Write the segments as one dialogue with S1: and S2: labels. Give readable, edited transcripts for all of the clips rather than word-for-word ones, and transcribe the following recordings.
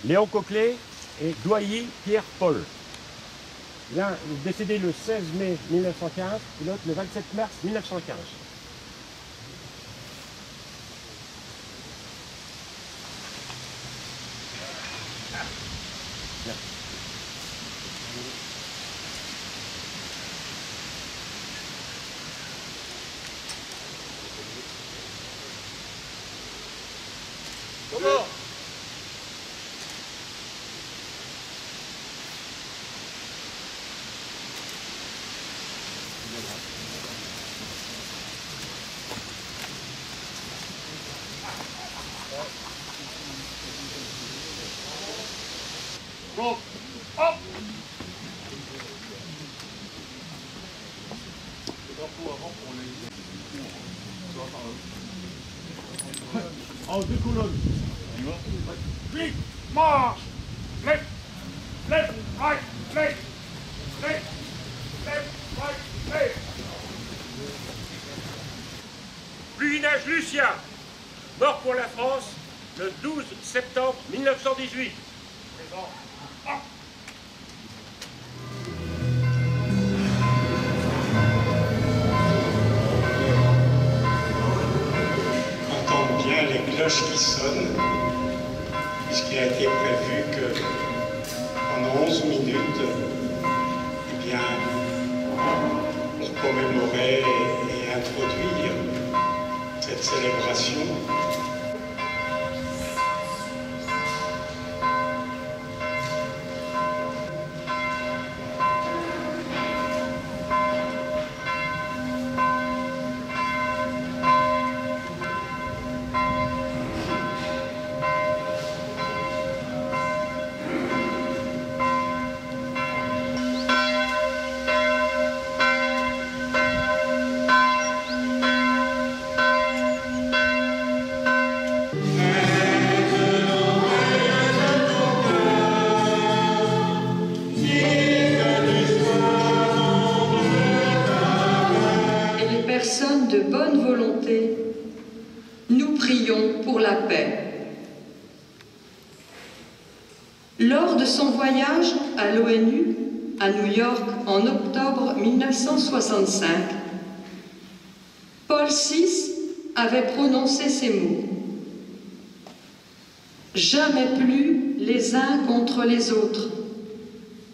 S1: Léon Coquelet et Doyer Pierre-Paul. L'un est décédé le 16 mai 1915 et l'autre le 27 mars 1915.
S2: Comment ? Bon, hop!
S1: En deux colonnes.
S2: Vite, marche! Left, left, right, left, left, left, right, left.
S1: Pluvinage Lucien, mort pour la France le 12 septembre 1918.
S2: Présent. Hop!
S3: Entendre bien les cloches qui sonnent, puisqu'il a été prévu que pendant 11 minutes, eh bien, on commémorait et introduire cette célébration.
S4: De bonne volonté, nous prions pour la paix. Lors de son voyage à l'ONU, à New York, en octobre 1965, Paul VI avait prononcé ces mots. « Jamais plus les uns contre les autres.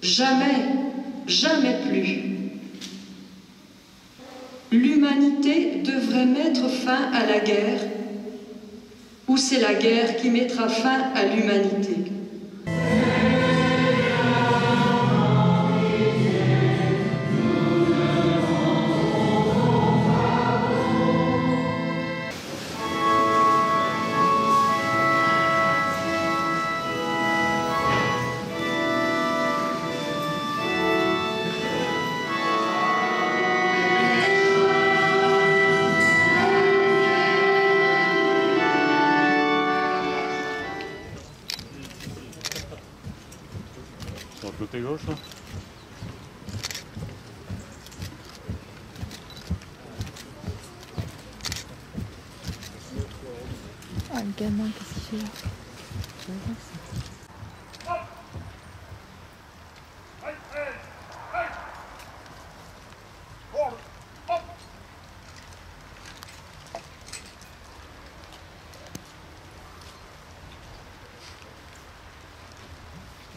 S4: Jamais, jamais plus. » L'humanité devrait mettre fin à la guerre, ou c'est la guerre qui mettra fin à l'humanité.
S5: Sur le côté gauche là. Ah, le gamin, qu'est-ce qu'il fait là? Je vais voir ça.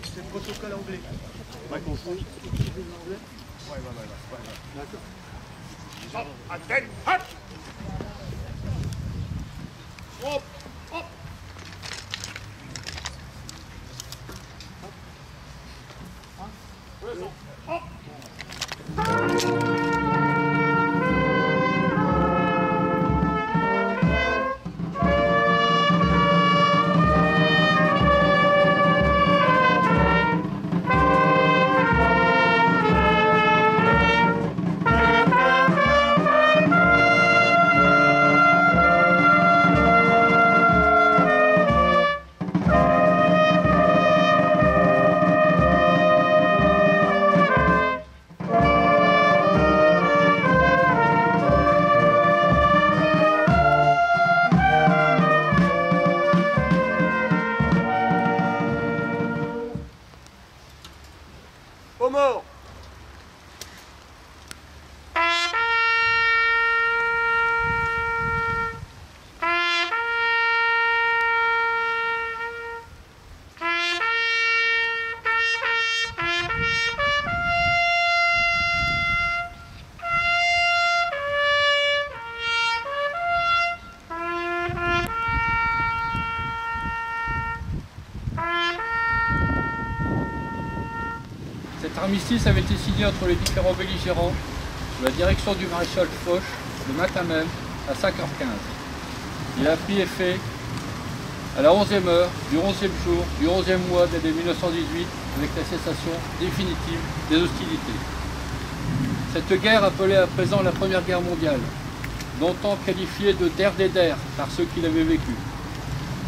S6: C'est le protocole anglais. Ouais, qu'on fait. Ouais. D'accord.
S2: Hop, à tête, hop. Hop, hop. Hop.
S6: Aux morts.
S7: Cet armistice avait été signé entre les différents belligérants sous la direction du maréchal Foch le matin même à 5h15. Il a pris effet à la 11e heure du 11e jour du 11e mois de l'année 1918 avec la cessation définitive des hostilités. Cette guerre appelait à présent la Première Guerre mondiale, longtemps qualifiée de der des der par ceux qui l'avaient vécue.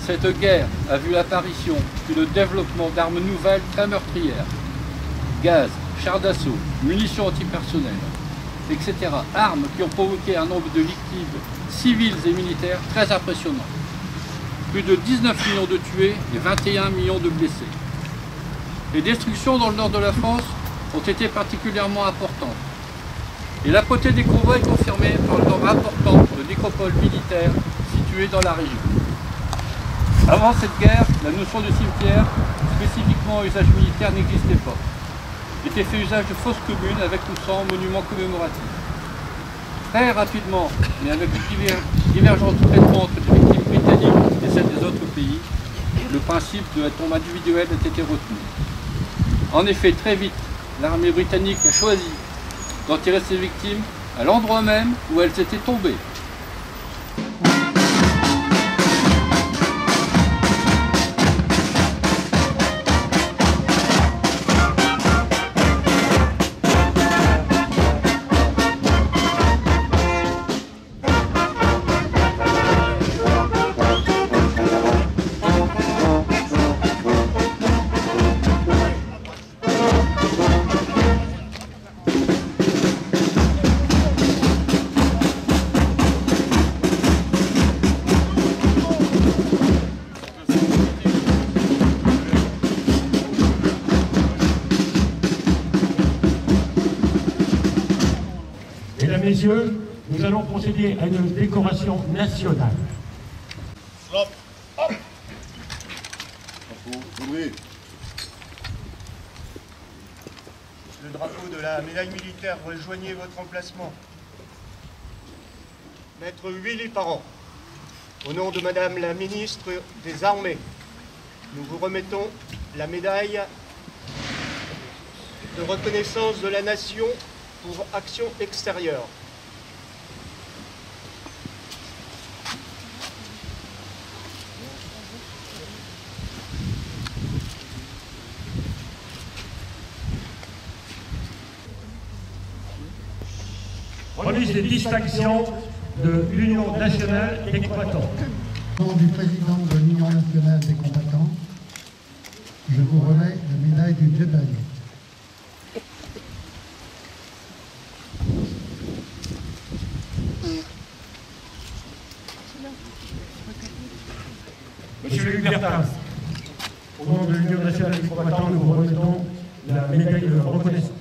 S7: Cette guerre a vu l'apparition puis le développement d'armes nouvelles très meurtrières. Gaz, chars d'assaut, munitions antipersonnelles, etc. Armes qui ont provoqué un nombre de victimes civiles et militaires très impressionnant. Plus de 19 millions de tués et 21 millions de blessés. Les destructions dans le nord de la France ont été particulièrement importantes. Et la portée des combats est confirmée par le nombre important de nécropoles militaires situées dans la région. Avant cette guerre, la notion de cimetière, spécifiquement à usage militaire, n'existait pas. Il était fait usage de fosses communes avec ou sans monument commémoratif. Très rapidement, mais avec une divergence de traitement entre les victimes britanniques et celles des autres pays, le principe de la tombe individuelle a été retenu. En effet, très vite, l'armée britannique a choisi d'enterrer ses victimes à l'endroit même où elles étaient tombées.
S1: Mesdames, Messieurs, nous allons procéder à une décoration nationale.
S2: Hop, hop.
S6: Le drapeau de la médaille militaire, rejoignez votre emplacement. Maître Willy Parent, au nom de Madame la Ministre des Armées, nous vous remettons la médaille de reconnaissance de la Nation pour action extérieure.
S1: Remise des distinctions de l'Union nationale des combattants.
S8: Au nom du président de l'Union nationale des combattants, je vous remets la médaille du Jedi.
S1: Monsieur le Libertas, au nom de l'Union nationale des combattants, nous vous remettons la médaille de reconnaissance.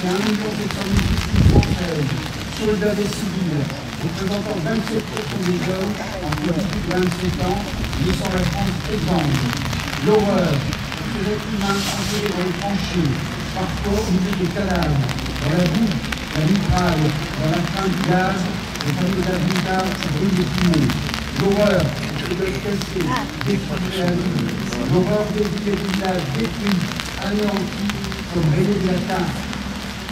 S8: C'est 1 700 000 victimes françaises, soldats et civils, représentant 27% des hommes entre 18 et 27 ans, laissant la France étrange. L'horreur, ces êtres humains enterrés dans les tranchées, parfois au milieu des cadavres, dans la boue, la mitraille, dans la faim du gaz, les fameux abritards qui brûlent les fumées. L'horreur, qui doivent casser, détruire la vie. L'horreur des villages détruits, anéantis, comme rayés de la teinte.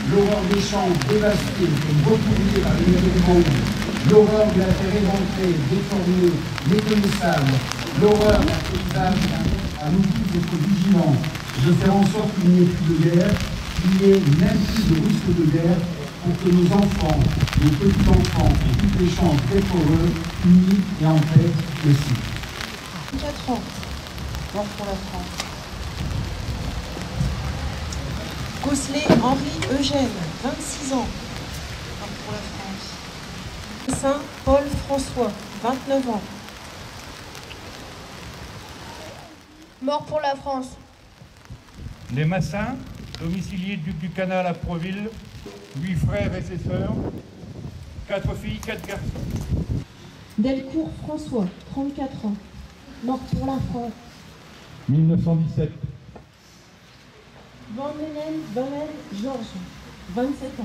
S8: L'horreur des champs dévastés, comme retournés par les du monde. L'horreur de la terre éventrée, déformée, méconnaissable. L'horreur d'un paysage à nous tous d'être vigilants, de faire en sorte qu'il n'y ait plus de guerre, qu'il n'y ait même plus de risque de guerre, pour que nos enfants, nos petits-enfants aient toutes les chances d'être heureux, unis et en paix aussi.
S9: 4 ans, mort pour la France. Gosselet Henri Eugène, 26 ans, mort pour la France. Saint Paul François, 29 ans.
S10: Mort pour la France.
S11: Les Massins, domiciliés duc du Canal à Proville, 8 frères et ses sœurs, 4 filles, 4 garçons.
S12: Delcourt François, 34 ans, mort pour la France.
S11: 1917.
S12: Van Bellen Georges, 27 ans.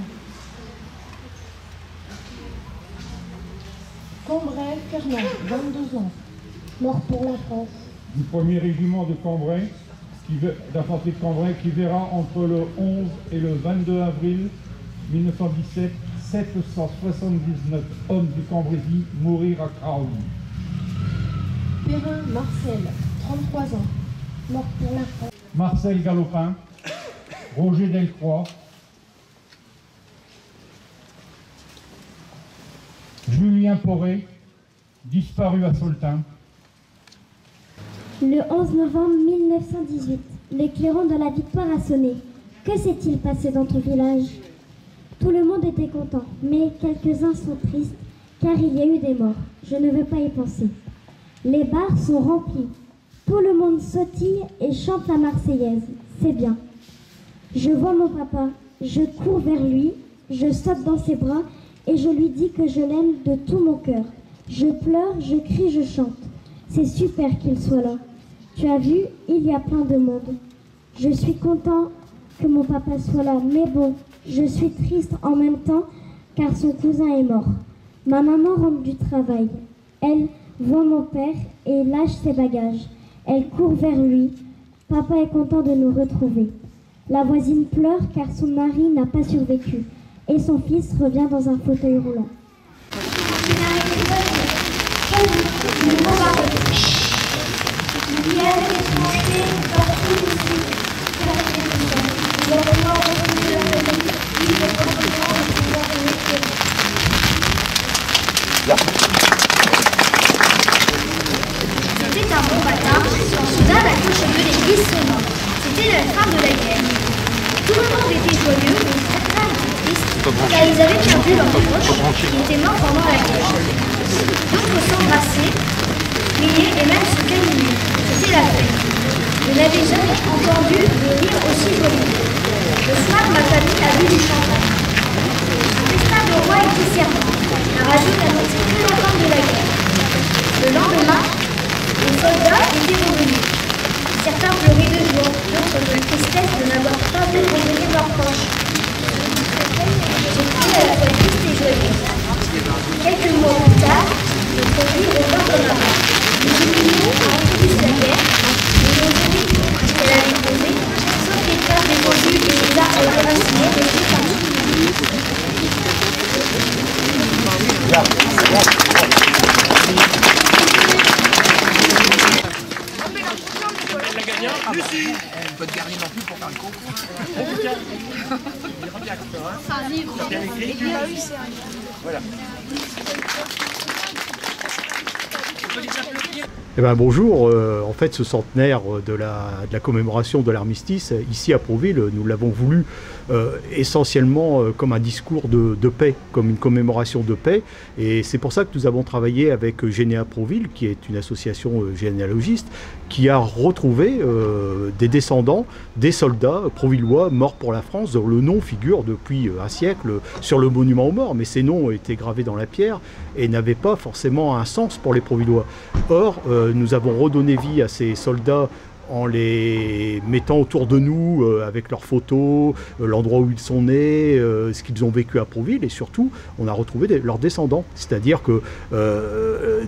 S12: Cambrai Fernand, 22 ans, mort pour la France.
S11: Du 1er régiment de Cambrai, d'infanterie de Cambrai, qui verra entre le 11 et le 22 avril 1917 779 hommes du Cambrésis mourir à Craonne.
S12: Perrin Marcel, 33 ans, mort pour la France.
S11: Marcel Galopin, Roger Delcroix, Julien Poré, disparu à Soltin.
S13: Le 11 novembre 1918, les clairons de la Victoire a sonné. Que s'est-il passé dans ton village? Tout le monde était content, mais quelques-uns sont tristes, car il y a eu des morts. Je ne veux pas y penser. Les bars sont remplis. Tout le monde sautille et chante la Marseillaise. C'est bien. Je vois mon papa. Je cours vers lui, je saute dans ses bras et je lui dis que je l'aime de tout mon cœur. Je pleure, je crie, je chante. C'est super qu'il soit là. Tu as vu, il y a plein de monde. Je suis content que mon papa soit là, mais bon, je suis triste en même temps car son cousin est mort. Ma maman rentre du travail. Elle voit mon père et lâche ses bagages. Elle court vers lui. Papa est content de nous retrouver. La voisine pleure car son mari n'a pas survécu et son fils revient dans un fauteuil roulant.
S10: C'était un bon matin, soudain la cloche de l'église sonna. C'était la fin de la guerre. Tout le monde était joyeux, mais certains étaient tristes, car ils avaient perdu leur proche, qui était mort pendant la guerre. D'autres s'embrassaient, riaient et même se câlinaient. C'était la fête. Je n'avais jamais entendu de rire aussi joyeux. Le soir, ma famille a bu du champagne. Un festin de roi était servi. La radio n'annonçait que la fin de la guerre. Le lendemain, les soldats étaient revenus. Certains pleuraient de joie, d'autres de tristesse de n'avoir pas pu revenir leurs proches. J'étais à la fois triste et joyeuse. Quelques mois plus tard, notre vie revint comme avant. Nous venions à introduire la guerre, nous avons vu qu'elle avait causé, sauf les traces des obus et les arbres racinés des
S2: Lucie,
S14: pas de guerrier non plus pour faire le con.
S10: un livre.
S1: Voilà.
S6: Eh ben bonjour, en fait ce centenaire de la commémoration de l'armistice, ici à Prouville, nous l'avons voulu essentiellement comme un discours de paix, comme une commémoration de paix, et c'est pour ça que nous avons travaillé avec Généa Prouville, qui est une association généalogiste, qui a retrouvé des descendants, des soldats prouvillois morts pour la France, dont le nom figure depuis un siècle sur le monument aux morts, mais ces noms étaient gravés dans la pierre et n'avaient pas forcément un sens pour les Prouvillois. Or, nous avons redonné vie à ces soldats en les mettant autour de nous avec leurs photos, l'endroit où ils sont nés, ce qu'ils ont vécu à Prouville, et surtout on a retrouvé leurs descendants, c'est-à-dire que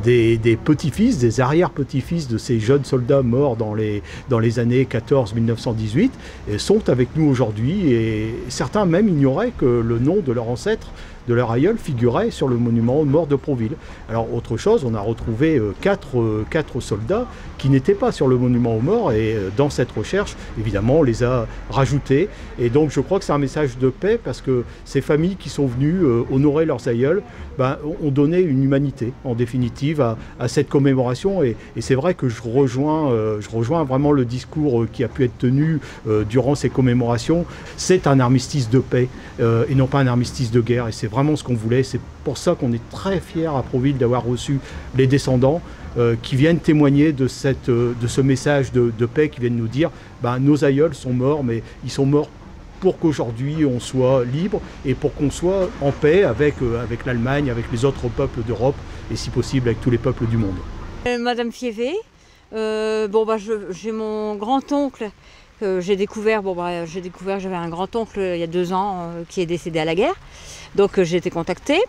S6: des petits-fils, des arrière-petits-fils de ces jeunes soldats morts dans les années 14-1918 sont avec nous aujourd'hui, et certains même ignoraient que le nom de leur ancêtre, de leur aïeul, figurait sur le monument aux morts de Prouville. Alors autre chose, on a retrouvé quatre soldats qui n'étaient pas sur le monument aux morts, et dans cette recherche, évidemment, on les a rajoutés. Et donc je crois que c'est un message de paix, parce que ces familles qui sont venues honorer leurs aïeuls ont donné une humanité, en définitive, à cette commémoration. Et c'est vrai que je rejoins vraiment le discours qui a pu être tenu durant ces commémorations. C'est un armistice de paix, et non pas un armistice de guerre. Et c'est vraiment ce qu'on voulait. C'est pour ça qu'on est très fiers à Prouville d'avoir reçu les descendants qui viennent témoigner de ce message de paix, qui viennent nous dire nos aïeuls sont morts, mais ils sont morts pour qu'aujourd'hui on soit libre et pour qu'on soit en paix avec l'Allemagne, avec les autres peuples d'Europe et si possible avec tous les peuples du monde.
S15: Madame Fievé, j'ai mon grand-oncle que j'ai découvert, j'avais un grand-oncle il y a 2 ans qui est décédé à la guerre, donc j'ai été contactée.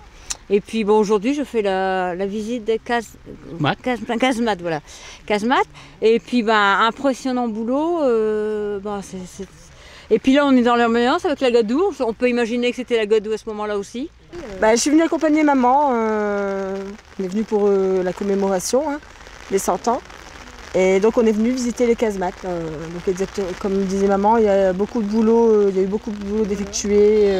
S15: Et puis aujourd'hui je fais la visite de Casemate, voilà. Casemate. Et puis impressionnant boulot. Et puis là on est dans l'ambiance avec la Gadoue, on peut imaginer que c'était la Gadoue à ce moment-là aussi.
S16: Je suis venue accompagner maman. On est venu pour la commémoration des 100 ans. Et donc on est venu visiter les casemates. Donc exactement, comme disait maman, il y a beaucoup de boulot, il y a eu beaucoup de boulot d'effectuer.